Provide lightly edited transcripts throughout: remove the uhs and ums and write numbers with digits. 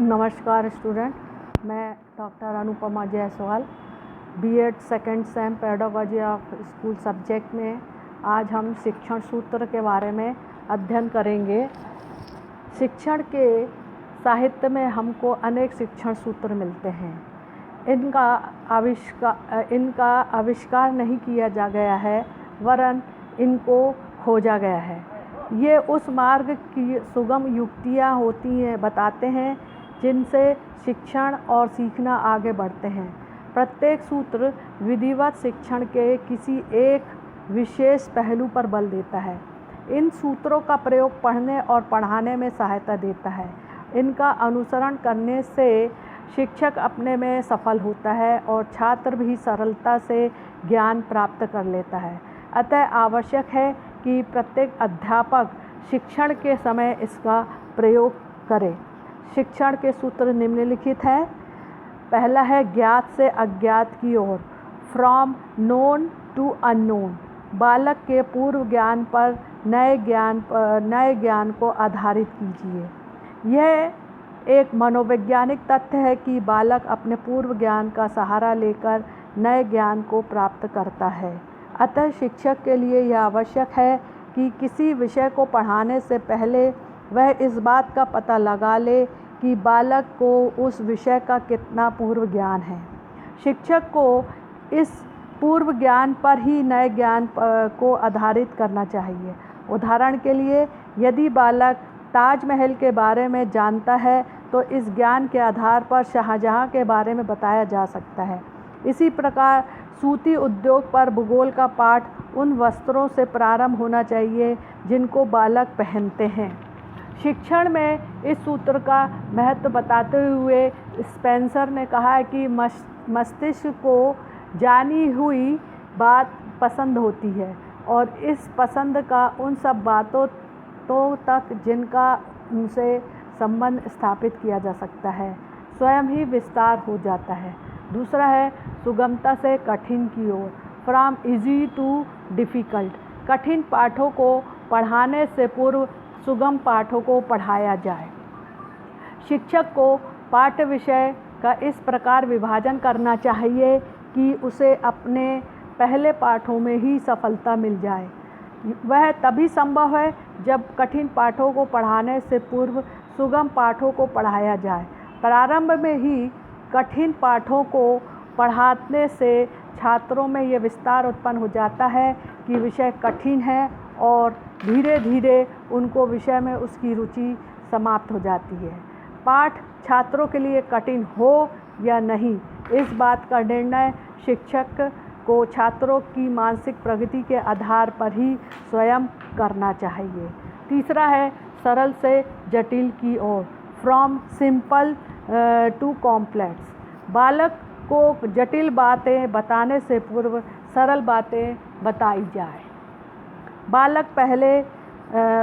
नमस्कार स्टूडेंट, मैं doctor Anupama Jaiswal BEd second sem pedagogy of school subject में आज हम शिक्षण सूत्र के बारे में अध्ययन करेंगे। शिक्षण के साहित्य में हमको अनेक शिक्षण सूत्र मिलते हैं। इनका आविष्कार नहीं किया जा गया है, वरन इनको खोजा गया है। ये उस मार्ग की सुगम युक्तियाँ होती हैं, बताते हैं, जिनसे शिक्षण और सीखना आगे बढ़ते हैं। प्रत्येक सूत्र विधिवत शिक्षण के किसी एक विशेष पहलू पर बल देता है। इन सूत्रों का प्रयोग पढ़ने और पढ़ाने में सहायता देता है। इनका अनुसरण करने से शिक्षक अपने में सफल होता है और छात्र भी सरलता से ज्ञान प्राप्त कर लेता है। अतः आवश्यक है कि प्रत्येक अध्यापक शिक्षण के समय इसका प्रयोग करे। शिक्षण के सूत्र निम्नलिखित हैं। पहला है ज्ञात से अज्ञात की ओर, फ्रॉम नोन टू अननोन। बालक के पूर्व ज्ञान पर नए ज्ञान को आधारित कीजिए। यह एक मनोवैज्ञानिक तथ्य है कि बालक अपने पूर्व ज्ञान का सहारा लेकर नए ज्ञान को प्राप्त करता है। अतः शिक्षक के लिए यह आवश्यक है कि किसी विषय को पढ़ाने से पहले वह इस बात का पता लगा ले कि बालक को उस विषय का कितना पूर्व ज्ञान है। शिक्षक को इस पूर्व ज्ञान पर ही नए ज्ञान को आधारित करना चाहिए। उदाहरण के लिए, यदि बालक ताजमहल के बारे में जानता है तो इस ज्ञान के आधार पर शाहजहां के बारे में बताया जा सकता है। इसी प्रकार सूती उद्योग पर भूगोल का पाठ उन वस्त्रों से प्रारंभ होना चाहिए जिनको बालक पहनते हैं। शिक्षण में इस सूत्र का महत्व बताते हुए स्पेंसर ने कहा है कि मस्तिष्क को जानी हुई बात पसंद होती है और इस पसंद का उन सब बातों तक जिनका उनसे संबंध स्थापित किया जा सकता है स्वयं ही विस्तार हो जाता है। दूसरा है सुगमता से कठिन की ओर, फ्रॉम इजी टू डिफ़िकल्ट। कठिन पाठों को पढ़ाने से पूर्व सुगम पाठों को पढ़ाया जाए। शिक्षक को पाठ्य विषय का इस प्रकार विभाजन करना चाहिए कि उसे अपने पहले पाठों में ही सफलता मिल जाए। वह तभी संभव है जब कठिन पाठों को पढ़ाने से पूर्व सुगम पाठों को पढ़ाया जाए। प्रारंभ में ही कठिन पाठों को पढ़ाने से छात्रों में यह विस्तार उत्पन्न हो जाता है कि विषय कठिन है और धीरे धीरे उनको विषय में उसकी रुचि समाप्त हो जाती है। पाठ छात्रों के लिए कठिन हो या नहीं, इस बात का निर्णय शिक्षक को छात्रों की मानसिक प्रगति के आधार पर ही स्वयं करना चाहिए। तीसरा है सरल से जटिल की ओर, फ्रॉम सिंपल टू कॉम्प्लेक्स। बालक को जटिल बातें बताने से पूर्व सरल बातें बताई जाए।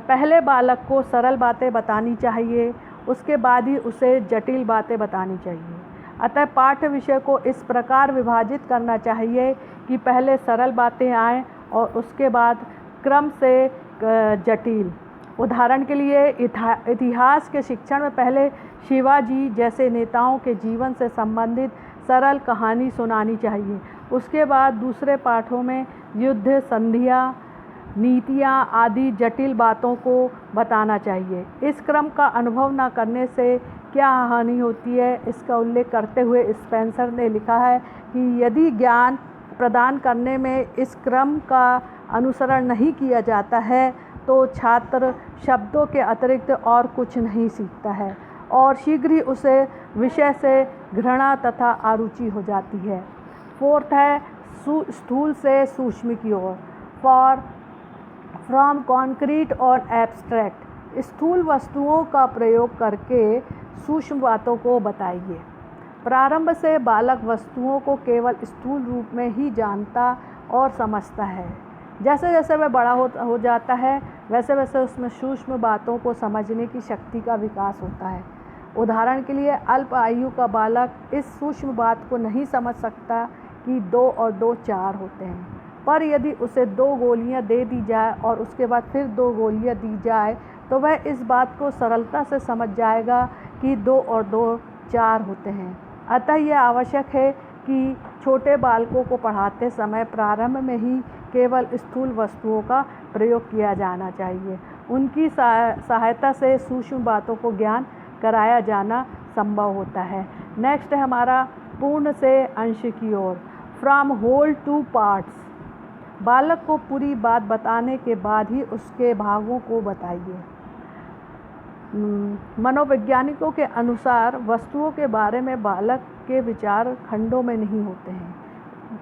पहले बालक को सरल बातें बतानी चाहिए, उसके बाद ही उसे जटिल बातें बतानी चाहिए। अतः पाठ्य विषय को इस प्रकार विभाजित करना चाहिए कि पहले सरल बातें आएं और उसके बाद क्रम से जटिल। उदाहरण के लिए इतिहास के शिक्षण में पहले शिवाजी जैसे नेताओं के जीवन से संबंधित सरल कहानी सुनानी चाहिए। उसके बाद दूसरे पाठों में युद्ध, संधियाँ, नीतियाँ आदि जटिल बातों को बताना चाहिए। इस क्रम का अनुभव न करने से क्या हानि होती है, इसका उल्लेख करते हुए स्पेंसर ने लिखा है कि यदि ज्ञान प्रदान करने में इस क्रम का अनुसरण नहीं किया जाता है तो छात्र शब्दों के अतिरिक्त और कुछ नहीं सीखता है और शीघ्र ही उसे विषय से घृणा तथा अरुचि हो जाती है। फोर्थ है स्थूल से सूक्ष्म की ओर, फ्रॉम कॉन्क्रीट और एब्स्ट्रैक्ट। स्थूल वस्तुओं का प्रयोग करके सूक्ष्म बातों को बताइए। प्रारंभ से बालक वस्तुओं को केवल स्थूल रूप में ही जानता और समझता है। जैसे जैसे वह बड़ा हो जाता है वैसे वैसे उसमें सूक्ष्म बातों को समझने की शक्ति का विकास होता है। उदाहरण के लिए अल्प आयु का बालक इस सूक्ष्म बात को नहीं समझ सकता कि 2 और 2 4 होते हैं, पर यदि उसे 2 गोलियां दे दी जाए और उसके बाद फिर 2 गोलियां दी जाए तो वह इस बात को सरलता से समझ जाएगा कि 2 और 2 4 होते हैं। अतः यह आवश्यक है कि छोटे बालकों को पढ़ाते समय प्रारंभ में ही केवल स्थूल वस्तुओं का प्रयोग किया जाना चाहिए। उनकी सहायता से सूक्ष्म बातों को ज्ञान कराया जाना संभव होता है। नेक्स्ट है हमारा पूर्ण से अंश की ओर, फ्रॉम होल टू पार्ट्स। बालक को पूरी बात बताने के बाद ही उसके भागों को बताइए। मनोवैज्ञानिकों के अनुसार वस्तुओं के बारे में बालक के विचार खंडों में नहीं होते हैं।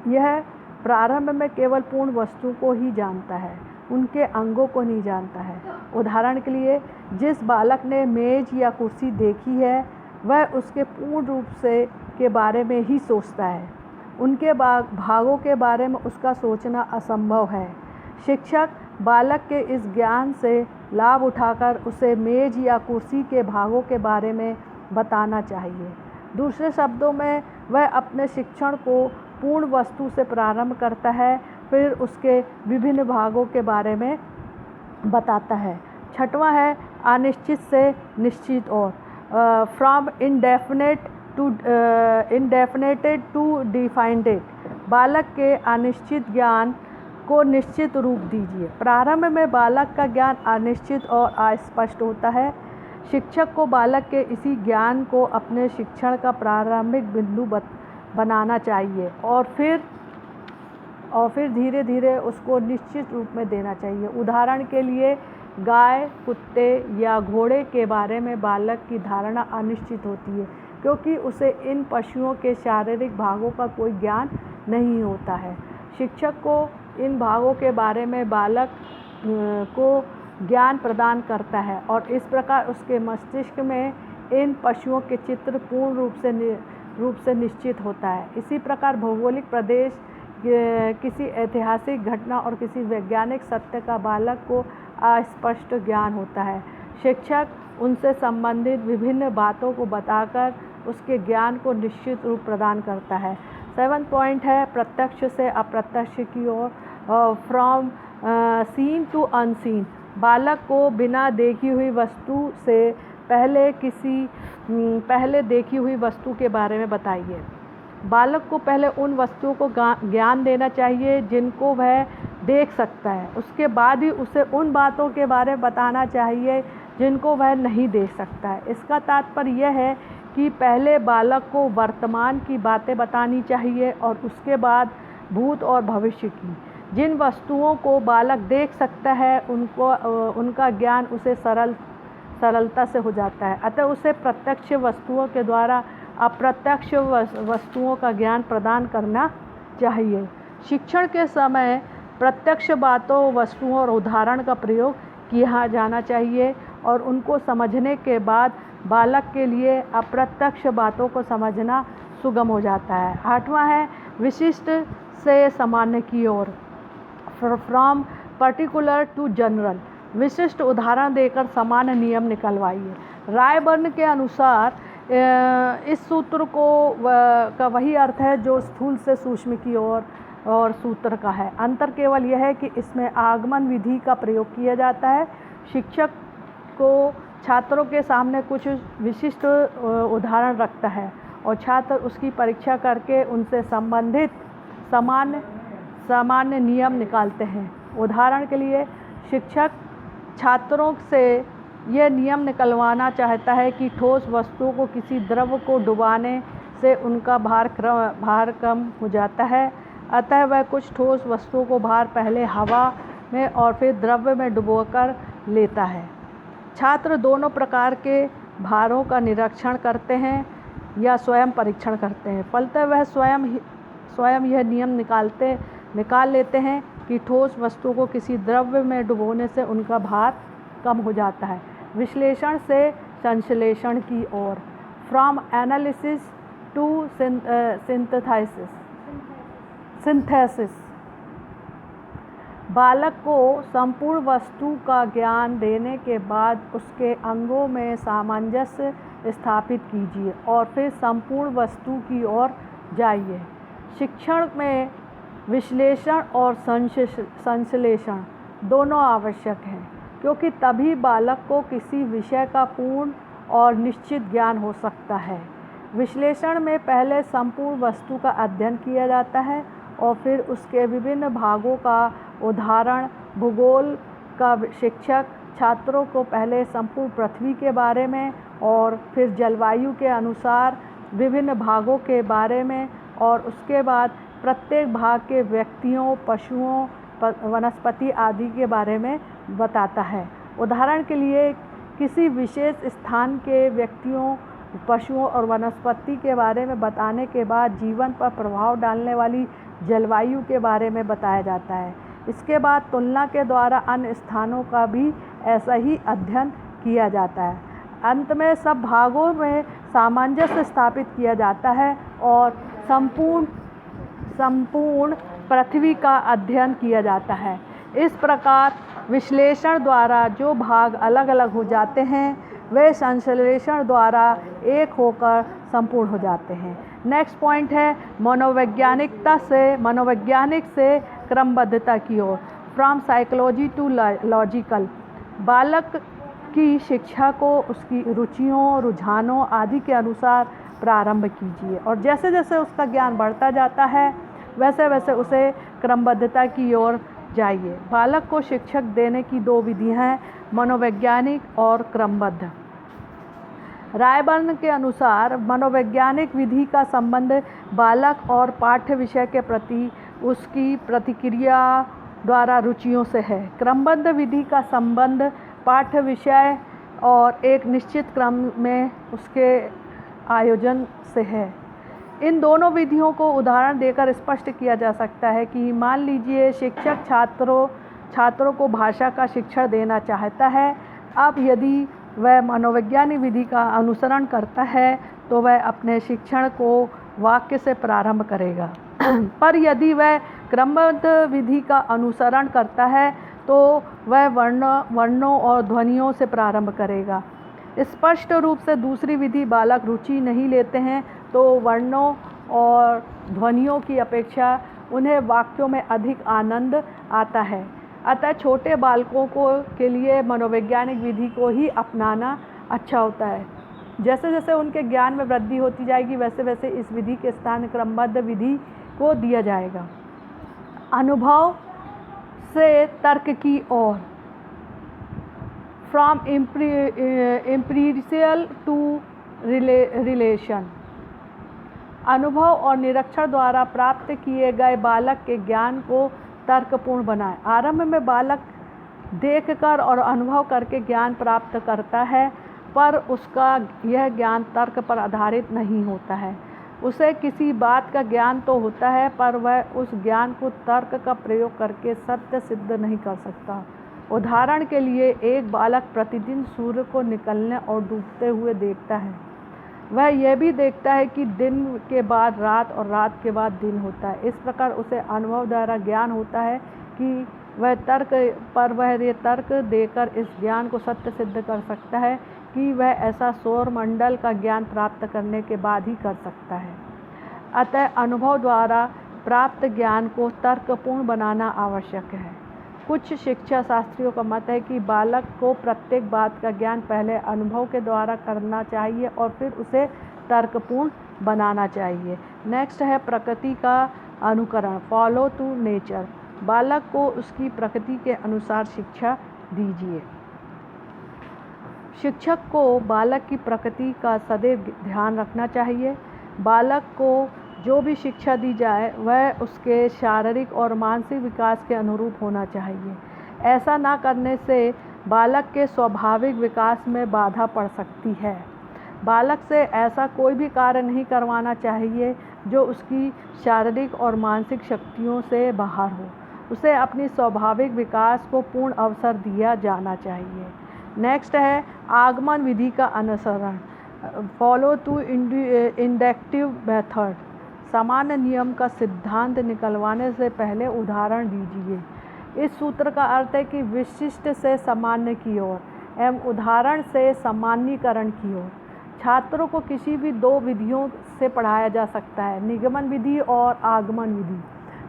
यह प्रारंभ में केवल पूर्ण वस्तु को ही जानता है, उनके अंगों को नहीं जानता है। उदाहरण के लिए, जिस बालक ने मेज या कुर्सी देखी है वह उसके पूर्ण रूप से के बारे में ही सोचता है, उनके भागों के बारे में उसका सोचना असंभव है। शिक्षक बालक के इस ज्ञान से लाभ उठाकर उसे मेज या कुर्सी के भागों के बारे में बताना चाहिए। दूसरे शब्दों में, वह अपने शिक्षण को पूर्ण वस्तु से प्रारंभ करता है, फिर उसके विभिन्न भागों के बारे में बताता है। छठवां है अनिश्चित से निश्चित और, फ्रॉम इंडेफिनेटेड टू डिफाइंडेड। बालक के अनिश्चित ज्ञान को निश्चित रूप दीजिए। प्रारंभ में बालक का ज्ञान अनिश्चित और अस्पष्ट होता है। शिक्षक को बालक के इसी ज्ञान को अपने शिक्षण का प्रारंभिक बिंदु बनाना चाहिए और फिर धीरे धीरे उसको निश्चित रूप में देना चाहिए। उदाहरण के लिए, गाय, कुत्ते या घोड़े के बारे में बालक की धारणा अनिश्चित होती है, क्योंकि उसे इन पशुओं के शारीरिक भागों का कोई ज्ञान नहीं होता है। शिक्षक को इन भागों के बारे में बालक को ज्ञान प्रदान करता है और इस प्रकार उसके मस्तिष्क में इन पशुओं के चित्र पूर्ण रूप से निश्चित होता है। इसी प्रकार भौगोलिक प्रदेश, किसी ऐतिहासिक घटना और किसी वैज्ञानिक सत्य का बालक को अस्पष्ट ज्ञान होता है। शिक्षक उनसे संबंधित विभिन्न बातों को बताकर उसके ज्ञान को निश्चित रूप प्रदान करता है। 7 पॉइंट है प्रत्यक्ष से अप्रत्यक्ष की ओर, फ्रॉम सीन टू अनसीन। बालक को बिना देखी हुई वस्तु से पहले देखी हुई वस्तु के बारे में बताइए। बालक को पहले उन वस्तुओं को ज्ञान देना चाहिए जिनको वह देख सकता है, उसके बाद ही उसे उन बातों के बारे में बताना चाहिए जिनको वह नहीं देख सकता है। इसका तात्पर्य यह है कि पहले बालक को वर्तमान की बातें बतानी चाहिए और उसके बाद भूत और भविष्य की। जिन वस्तुओं को बालक देख सकता है उनका ज्ञान उसे सरलता से हो जाता है, अतः उसे प्रत्यक्ष वस्तुओं के द्वारा अप्रत्यक्ष वस्तुओं का ज्ञान प्रदान करना चाहिए। शिक्षण के समय प्रत्यक्ष बातों, वस्तुओं और उदाहरण का प्रयोग किया जाना चाहिए और उनको समझने के बाद बालक के लिए अप्रत्यक्ष बातों को समझना सुगम हो जाता है। 8वां है विशिष्ट से सामान्य की ओर, फ्रॉम पर्टिकुलर टू जनरल। विशिष्ट उदाहरण देकर सामान्य नियम निकलवाइए। रायबर्न के अनुसार इस सूत्र का वही अर्थ है जो स्थूल से सूक्ष्म की ओर और सूत्र का है। अंतर केवल यह है कि इसमें आगमन विधि का प्रयोग किया जाता है। शिक्षक को छात्रों के सामने कुछ विशिष्ट उदाहरण रखता है और छात्र उसकी परीक्षा करके उनसे संबंधित सामान्य नियम निकालते हैं। उदाहरण के लिए, शिक्षक छात्रों से यह नियम निकलवाना चाहता है कि ठोस वस्तुओं को किसी द्रव को डुबाने से उनका भार कम हो जाता है, अतः वह कुछ ठोस वस्तुओं को पहले हवा में और फिर द्रव्य में डुबोकर लेता है। छात्र दोनों प्रकार के भारों का निरीक्षण करते हैं या स्वयं परीक्षण करते हैं। फलतः वह स्वयं यह नियम निकाल लेते हैं कि ठोस वस्तुओं को किसी द्रव्य में डुबोने से उनका भार कम हो जाता है। विश्लेषण से संश्लेषण की ओर, फ्रॉम एनालिसिस टू सिंथेसिस। बालक को संपूर्ण वस्तु का ज्ञान देने के बाद उसके अंगों में सामंजस्य स्थापित कीजिए और फिर संपूर्ण वस्तु की ओर जाइए। शिक्षण में विश्लेषण और संश्लेषण दोनों आवश्यक हैं, क्योंकि तभी बालक को किसी विषय का पूर्ण और निश्चित ज्ञान हो सकता है। विश्लेषण में पहले संपूर्ण वस्तु का अध्ययन किया जाता है और फिर उसके विभिन्न भागों का उदाहरण। भूगोल का शिक्षक छात्रों को पहले संपूर्ण पृथ्वी के बारे में और फिर जलवायु के अनुसार विभिन्न भागों के बारे में और उसके बाद प्रत्येक भाग के व्यक्तियों, पशुओं, वनस्पति आदि के बारे में बताता है। उदाहरण के लिए किसी विशेष स्थान के व्यक्तियों, पशुओं और वनस्पति के बारे में बताने के बाद जीवन पर प्रभाव डालने वाली जलवायु के बारे में बताया जाता है। इसके बाद तुलना के द्वारा अन्य स्थानों का भी ऐसा ही अध्ययन किया जाता है। अंत में सब भागों में सामंजस्य स्थापित किया जाता है और संपूर्ण पृथ्वी का अध्ययन किया जाता है। इस प्रकार विश्लेषण द्वारा जो भाग अलग अलग हो जाते हैं वे संश्लेषण द्वारा एक होकर संपूर्ण हो जाते हैं। नेक्स्ट पॉइंट है मनोवैज्ञानिक से क्रमबद्धता की ओर, फ्रॉम साइकोलॉजी टू लॉजिकल। बालक की शिक्षा को उसकी रुचियों, रुझानों आदि के अनुसार प्रारंभ कीजिए और जैसे जैसे उसका ज्ञान बढ़ता जाता है वैसे वैसे उसे क्रमबद्धता की ओर जाइए। बालक को शिक्षक देने की दो विधियां हैं, मनोवैज्ञानिक और क्रमबद्ध। रायबर्न के अनुसार मनोवैज्ञानिक विधि का संबंध बालक और पाठ्य विषय के प्रति उसकी प्रतिक्रिया द्वारा रुचियों से है। क्रमबद्ध विधि का संबंध पाठ्य विषय और एक निश्चित क्रम में उसके आयोजन से है। इन दोनों विधियों को उदाहरण देकर स्पष्ट किया जा सकता है कि मान लीजिए शिक्षक छात्रों को भाषा का शिक्षण देना चाहता है। अब यदि वह मनोवैज्ञानिक विधि का अनुसरण करता है तो वह अपने शिक्षण को वाक्य से प्रारंभ करेगा पर यदि वह क्रमबद्ध विधि का अनुसरण करता है तो वह वर्णों और ध्वनियों से प्रारंभ करेगा। स्पष्ट रूप से दूसरी विधि बालक रुचि नहीं लेते हैं तो वर्णों और ध्वनियों की अपेक्षा उन्हें वाक्यों में अधिक आनंद आता है। अतः छोटे बालकों के लिए मनोवैज्ञानिक विधि को ही अपनाना अच्छा होता है। जैसे जैसे उनके ज्ञान में वृद्धि होती जाएगी वैसे वैसे इस विधि के स्थान क्रमबद्ध विधि को दिया जाएगा। अनुभव से तर्क की ओर, फ्रॉम एम्पिरिकल टू रिलेशन। अनुभव और निरीक्षण द्वारा प्राप्त किए गए बालक के ज्ञान को तर्कपूर्ण बनाएं। आरंभ में बालक देखकर और अनुभव करके ज्ञान प्राप्त करता है पर उसका यह ज्ञान तर्क पर आधारित नहीं होता है। उसे किसी बात का ज्ञान तो होता है पर वह उस ज्ञान को तर्क का प्रयोग करके सत्य सिद्ध नहीं कर सकता। उदाहरण के लिए एक बालक प्रतिदिन सूर्य को निकलने और डूबते हुए देखता है। वह यह भी देखता है कि दिन के बाद रात और रात के बाद दिन होता है। इस प्रकार उसे अनुभव द्वारा ज्ञान होता है कि वह तर्क देकर इस ज्ञान को सत्य सिद्ध कर सकता है कि वह ऐसा सौर मंडल का ज्ञान प्राप्त करने के बाद ही कर सकता है। अतः अनुभव द्वारा प्राप्त ज्ञान को तर्कपूर्ण बनाना आवश्यक है। कुछ शिक्षा शास्त्रियों का मत है कि बालक को प्रत्येक बात का ज्ञान पहले अनुभव के द्वारा करना चाहिए और फिर उसे तर्कपूर्ण बनाना चाहिए। नेक्स्ट है प्रकृति का अनुकरण, फॉलो टू नेचर। बालक को उसकी प्रकृति के अनुसार शिक्षा दीजिए। शिक्षक को बालक की प्रकृति का सदैव ध्यान रखना चाहिए। बालक को जो भी शिक्षा दी जाए वह उसके शारीरिक और मानसिक विकास के अनुरूप होना चाहिए। ऐसा ना करने से बालक के स्वाभाविक विकास में बाधा पड़ सकती है। बालक से ऐसा कोई भी कार्य नहीं करवाना चाहिए जो उसकी शारीरिक और मानसिक शक्तियों से बाहर हो। उसे अपनी स्वाभाविक विकास को पूर्ण अवसर दिया जाना चाहिए। नेक्स्ट है आगमन विधि का अनुसरण, फॉलो टू इंडक्टिव मेथड। सामान्य नियम का सिद्धांत निकलवाने से पहले उदाहरण दीजिए। इस सूत्र का अर्थ है कि विशिष्ट से सामान्य की ओर एवं उदाहरण से सामान्यीकरण की ओर। छात्रों को किसी भी दो विधियों से पढ़ाया जा सकता है, निगमन विधि और आगमन विधि।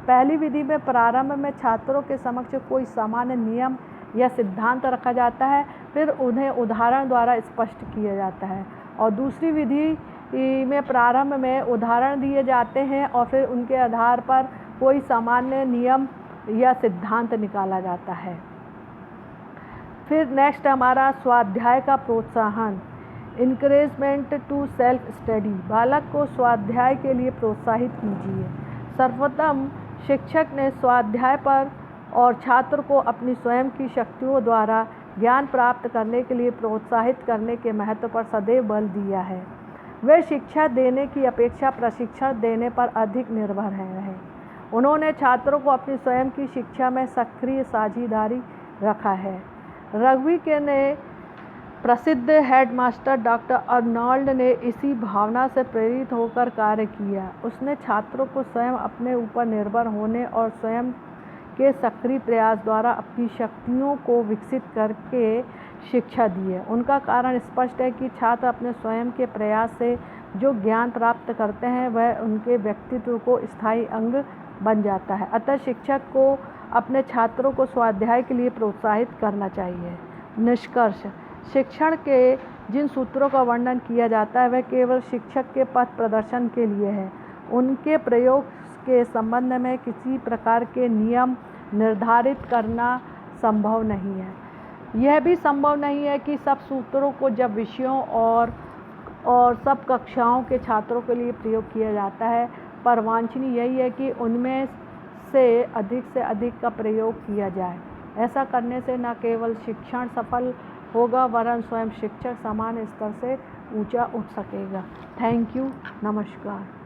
पहली विधि में प्रारंभ में छात्रों के समक्ष कोई सामान्य नियम या सिद्धांत रखा जाता है, फिर उन्हें उदाहरण द्वारा स्पष्ट किया जाता है। और दूसरी विधि में प्रारंभ में उदाहरण दिए जाते हैं और फिर उनके आधार पर कोई सामान्य नियम या सिद्धांत निकाला जाता है। फिर नेक्स्ट हमारा स्वाध्याय का प्रोत्साहन, इनकरेजमेंट टू सेल्फ स्टडी। बालक को स्वाध्याय के लिए प्रोत्साहित कीजिए। सर्वप्रथम शिक्षक ने स्वाध्याय पर और छात्र को अपनी स्वयं की शक्तियों द्वारा ज्ञान प्राप्त करने के लिए प्रोत्साहित करने के महत्व पर सदैव बल दिया है। वे शिक्षा देने की अपेक्षा प्रशिक्षण देने पर अधिक निर्भर रहे। उन्होंने छात्रों को अपनी स्वयं की शिक्षा में सक्रिय साझेदारी रखा है। रग्बी के ने प्रसिद्ध हेडमास्टर डॉक्टर अर्नोल्ड ने इसी भावना से प्रेरित होकर कार्य किया। उसने छात्रों को स्वयं अपने ऊपर निर्भर होने और स्वयं के सक्रिय प्रयास द्वारा अपनी शक्तियों को विकसित करके शिक्षा दी है। उनका कारण स्पष्ट है कि छात्र अपने स्वयं के प्रयास से जो ज्ञान प्राप्त करते हैं वह उनके व्यक्तित्व को स्थायी अंग बन जाता है। अतः शिक्षक को अपने छात्रों को स्वाध्याय के लिए प्रोत्साहित करना चाहिए। निष्कर्ष, शिक्षण के जिन सूत्रों का वर्णन किया जाता है वह केवल शिक्षक के पथ प्रदर्शन के लिए है। उनके प्रयोग के संबंध में किसी प्रकार के नियम निर्धारित करना संभव नहीं है। यह भी संभव नहीं है कि सब सूत्रों को जब विषयों और सब कक्षाओं के छात्रों के लिए प्रयोग किया जाता है, पर वांछनीय यही है कि उनमें से अधिक का प्रयोग किया जाए। ऐसा करने से न केवल शिक्षण सफल होगा वरन स्वयं शिक्षक समान स्तर से ऊंचा उठ सकेगा। Thank you. नमस्कार।